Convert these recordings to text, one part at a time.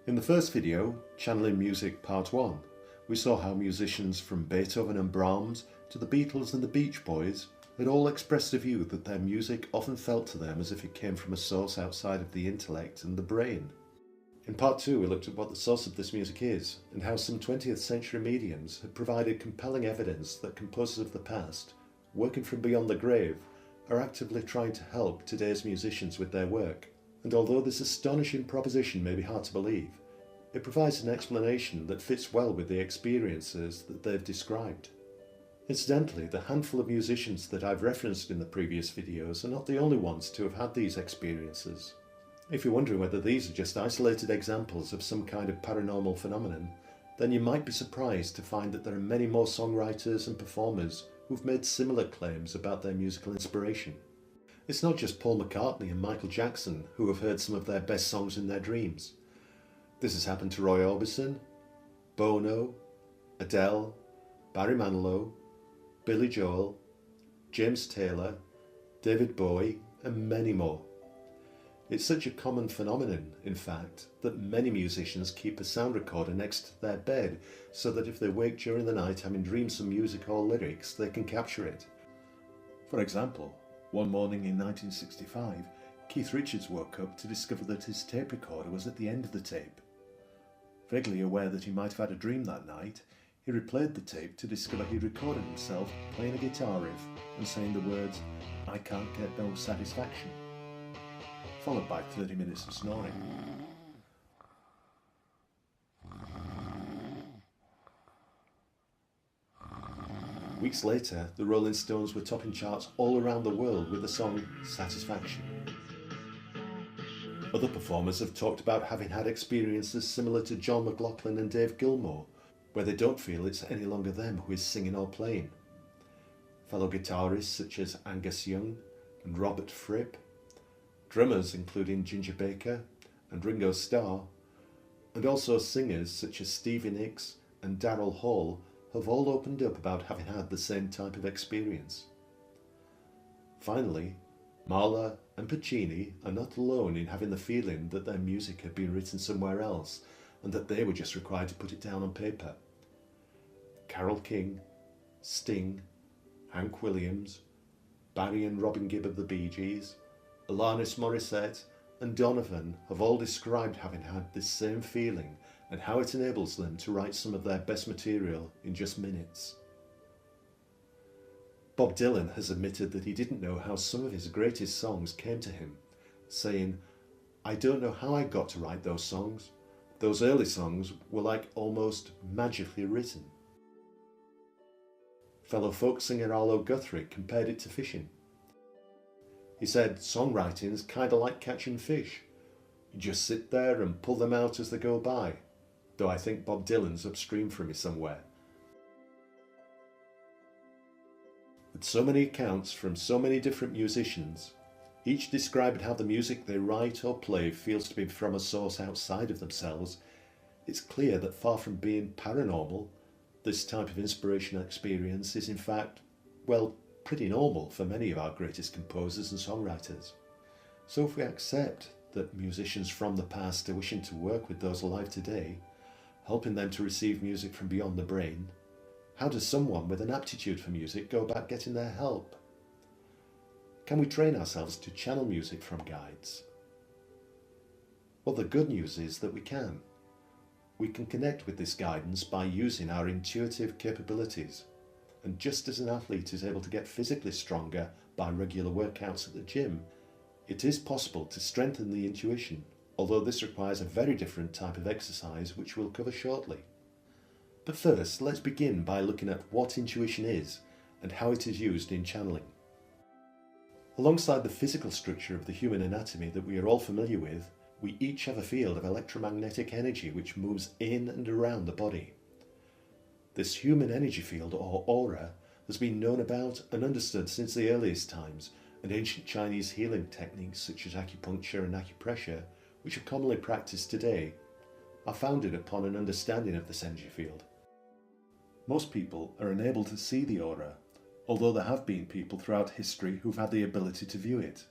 In the first video, Channeling Music Part 1, we saw how musicians from Beethoven and Brahms to the Beatles and the Beach Boys had all expressed a view that their music often felt to them as if it came from a source outside of the intellect and the brain. In Part 2, we looked at what the source of this music is and how some 20th century mediums had provided compelling evidence that composers of the past, working from beyond the grave, are actively trying to help today's musicians with their work. And although this astonishing proposition may be hard to believe, it provides an explanation that fits well with the experiences that they've described. Incidentally, the handful of musicians that I've referenced in the previous videos are not the only ones to have had these experiences. If you're wondering whether these are just isolated examples of some kind of paranormal phenomenon, then you might be surprised to find that there are many more songwriters and performers who've made similar claims about their musical inspiration. It's not just Paul McCartney and Michael Jackson who have heard some of their best songs in their dreams. This has happened to Roy Orbison, Bono, Adele, Barry Manilow, Billy Joel, James Taylor, David Bowie, and many more. It's such a common phenomenon, in fact, that many musicians keep a sound recorder next to their bed so that if they wake during the night having dreams of music or lyrics, they can capture it. For example, one morning in 1965, Keith Richards woke up to discover that his tape recorder was at the end of the tape. Vaguely aware that he might have had a dream that night, he replayed the tape to discover he'd recorded himself playing a guitar riff and saying the words, "I can't get no satisfaction," followed by 30 minutes of snoring. Weeks later, the Rolling Stones were topping charts all around the world with the song Satisfaction. Other performers have talked about having had experiences similar to John McLaughlin and Dave Gilmour, where they don't feel it's any longer them who is singing or playing. Fellow guitarists such as Angus Young and Robert Fripp, drummers including Ginger Baker and Ringo Starr, and also singers such as Stevie Nicks and Daryl Hall have all opened up about having had the same type of experience. Finally, Mahler and Puccini are not alone in having the feeling that their music had been written somewhere else and that they were just required to put it down on paper. Carole King, Sting, Hank Williams, Barry and Robin Gibb of the Bee Gees, Alanis Morissette and Donovan have all described having had this same feeling and how it enables them to write some of their best material in just minutes. Bob Dylan has admitted that he didn't know how some of his greatest songs came to him, saying, "I don't know how I got to write those songs. Those early songs were like almost magically written." Fellow folk singer Arlo Guthrie compared it to fishing. He said, "Songwriting's kinda like catching fish. You just sit there and pull them out as they go by, though I think Bob Dylan's upstream from me somewhere." With so many accounts from so many different musicians, each describing how the music they write or play feels to be from a source outside of themselves, it's clear that far from being paranormal, this type of inspirational experience is in fact, well, pretty normal for many of our greatest composers and songwriters. So if we accept that musicians from the past are wishing to work with those alive today, helping them to receive music from beyond the brain, how does someone with an aptitude for music go about getting their help? Can we train ourselves to channel music from guides? Well, the good news is that we can. We can connect with this guidance by using our intuitive capabilities. And just as an athlete is able to get physically stronger by regular workouts at the gym, it is possible to strengthen the intuition, although this requires a very different type of exercise which we'll cover shortly. But first, let's begin by looking at what intuition is and how it is used in channeling. Alongside the physical structure of the human anatomy that we are all familiar with, we each have a field of electromagnetic energy which moves in and around the body. This human energy field, or aura, has been known about and understood since the earliest times, and ancient Chinese healing techniques such as acupuncture and acupressure, which are commonly practiced today, are founded upon an understanding of this energy field. Most people are unable to see the aura, although there have been people throughout history who've had the ability to view it.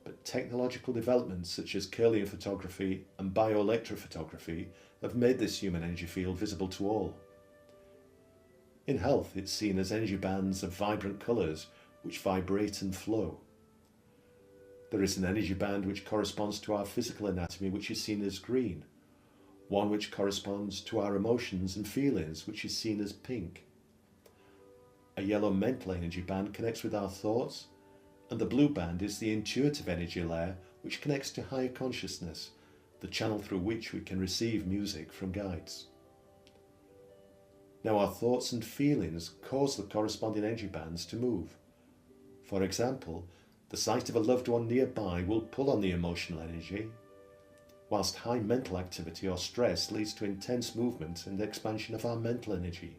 but technological developments such as Kirlian photography and bioelectrophotography have made this human energy field visible to all. In health, it's seen as energy bands of vibrant colours which vibrate and flow. There is an energy band which corresponds to our physical anatomy, which is seen as green, one which corresponds to our emotions and feelings, which is seen as pink. A yellow mental energy band connects with our thoughts, and the blue band is the intuitive energy layer which connects to higher consciousness, the channel through which we can receive music from guides. Now our thoughts and feelings cause the corresponding energy bands to move. For example, the sight of a loved one nearby will pull on the emotional energy, whilst high mental activity or stress leads to intense movement and expansion of our mental energy.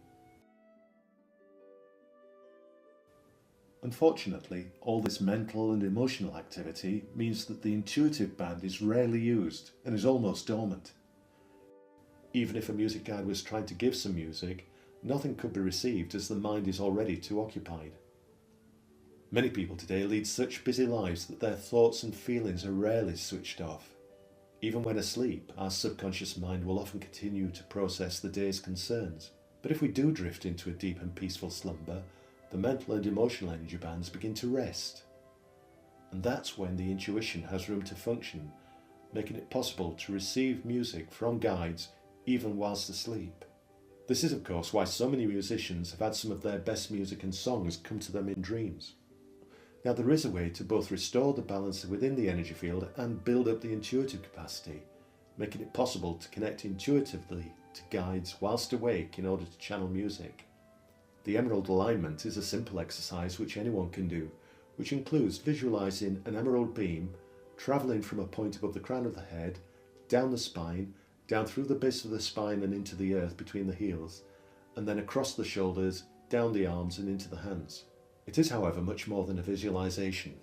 Unfortunately, all this mental and emotional activity means that the intuitive band is rarely used and is almost dormant. Even if a music guide was trying to give some music, nothing could be received as the mind is already too occupied. Many people today lead such busy lives that their thoughts and feelings are rarely switched off. Even when asleep, our subconscious mind will often continue to process the day's concerns. But if we do drift into a deep and peaceful slumber, the mental and emotional energy bands begin to rest. And that's when the intuition has room to function, making it possible to receive music from guides even whilst asleep. This is of course why so many musicians have had some of their best music and songs come to them in dreams. Now there is a way to both restore the balance within the energy field and build up the intuitive capacity, making it possible to connect intuitively to guides whilst awake in order to channel music. The emerald alignment is a simple exercise which anyone can do, which includes visualising an emerald beam travelling from a point above the crown of the head, down the spine, down through the base of the spine and into the earth between the heels, and then across the shoulders, down the arms and into the hands. It is, however, much more than a visualisation.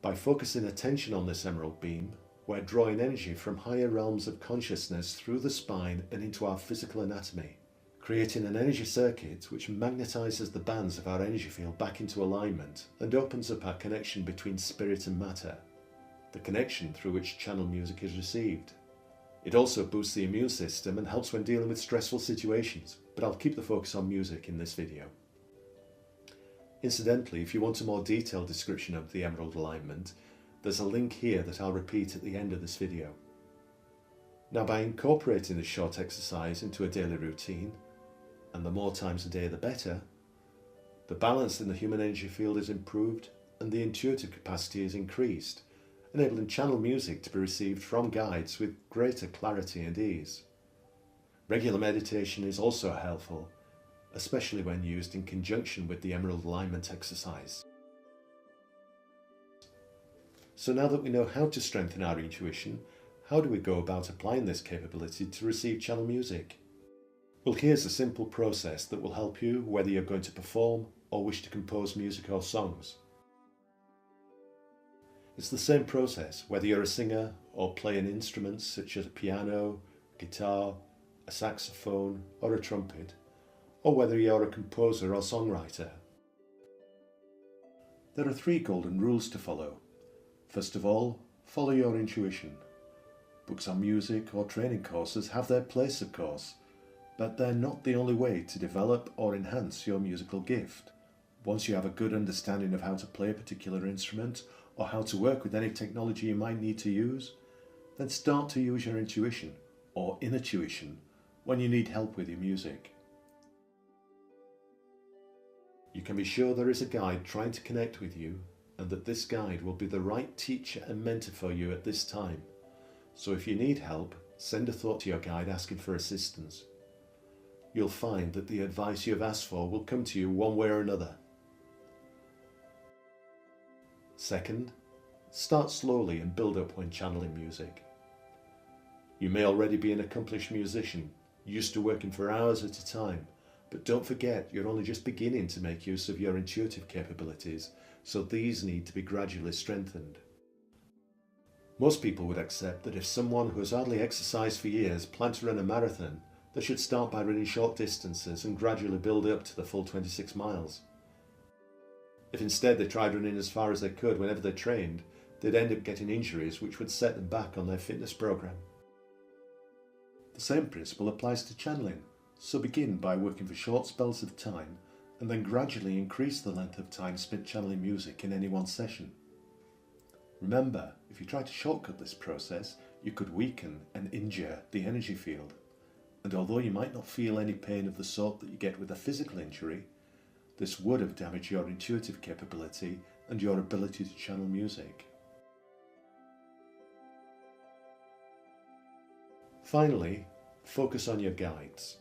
By focusing attention on this emerald beam, we're drawing energy from higher realms of consciousness through the spine and into our physical anatomy, creating an energy circuit which magnetises the bands of our energy field back into alignment and opens up our connection between spirit and matter, the connection through which channel music is received. It also boosts the immune system and helps when dealing with stressful situations, but I'll keep the focus on music in this video. Incidentally, if you want a more detailed description of the emerald alignment, there's a link here that I'll repeat at the end of this video. Now, by incorporating this short exercise into a daily routine, and the more times a day the better, the balance in the human energy field is improved and the intuitive capacity is increased, enabling channel music to be received from guides with greater clarity and ease. Regular meditation is also helpful, especially when used in conjunction with the emerald alignment exercise. So now that we know how to strengthen our intuition, how do we go about applying this capability to receive channel music? Well, here's a simple process that will help you whether you're going to perform or wish to compose music or songs. It's the same process whether you're a singer or play an instrument such as a piano, guitar, a saxophone or a trumpet, or whether you're a composer or songwriter. There are 3 golden rules to follow. First of all, follow your intuition. Books on music or training courses have their place, of course, but they're not the only way to develop or enhance your musical gift. Once you have a good understanding of how to play a particular instrument or how to work with any technology you might need to use, then start to use your intuition or inner tuition when you need help with your music. You can be sure there is a guide trying to connect with you and that this guide will be the right teacher and mentor for you at this time. So if you need help, send a thought to your guide asking for assistance. You'll find that the advice you have asked for will come to you one way or another. Second, start slowly and build up when channeling music. You may already be an accomplished musician, used to working for hours at a time, but don't forget you're only just beginning to make use of your intuitive capabilities, so these need to be gradually strengthened. Most people would accept that if someone who has hardly exercised for years planned to run a marathon, they should start by running short distances and gradually build up to the full 26 miles. If instead they tried running as far as they could whenever they trained, they'd end up getting injuries which would set them back on their fitness program. The same principle applies to channeling, so begin by working for short spells of time and then gradually increase the length of time spent channeling music in any one session. Remember, if you try to shortcut this process, you could weaken and injure the energy field, and although you might not feel any pain of the sort that you get with a physical injury, this would have damaged your intuitive capability and your ability to channel music. Finally, focus on your guides.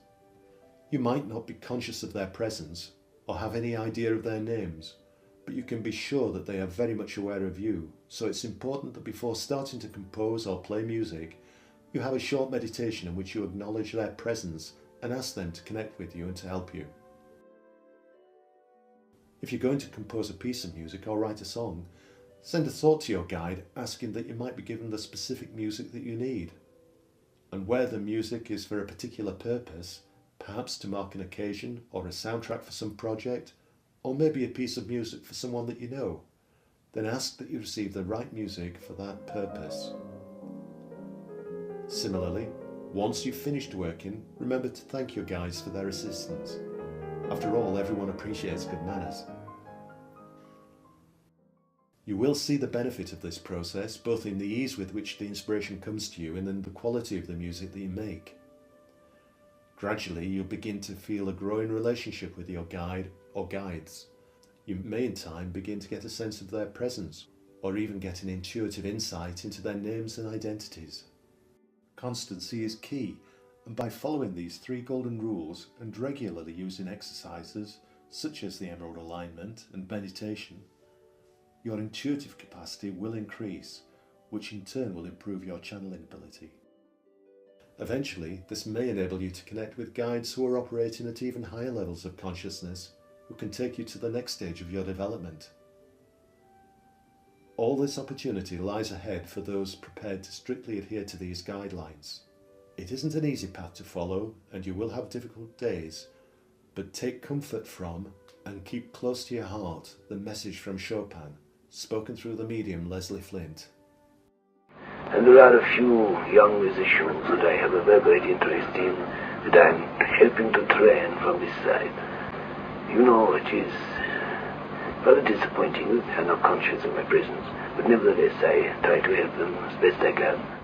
You might not be conscious of their presence or have any idea of their names, but you can be sure that they are very much aware of you, so it's important that before starting to compose or play music, you have a short meditation in which you acknowledge their presence and ask them to connect with you and to help you. If you're going to compose a piece of music or write a song, send a thought to your guide asking that you might be given the specific music that you need. And where the music is for a particular purpose, perhaps to mark an occasion or a soundtrack for some project, or maybe a piece of music for someone that you know, then ask that you receive the right music for that purpose. Similarly, once you've finished working, remember to thank your guides for their assistance. After all, everyone appreciates good manners. You will see the benefit of this process, both in the ease with which the inspiration comes to you and in the quality of the music that you make. Gradually, you'll begin to feel a growing relationship with your guide or guides. You may in time begin to get a sense of their presence, or even get an intuitive insight into their names and identities. Constancy is key, and by following these 3 golden rules and regularly using exercises such as the Emerald Alignment and meditation, your intuitive capacity will increase, which in turn will improve your channeling ability. Eventually, this may enable you to connect with guides who are operating at even higher levels of consciousness, who can take you to the next stage of your development. All this opportunity lies ahead for those prepared to strictly adhere to these guidelines. It isn't an easy path to follow, and you will have difficult days, but take comfort from and keep close to your heart the message from Chopin, spoken through the medium Leslie Flint. And there are a few young musicians that I have a very great interest in, that I'm helping to train from this side. You know, it is rather disappointing. They are not conscious of my presence, but nevertheless I try to help them as best I can.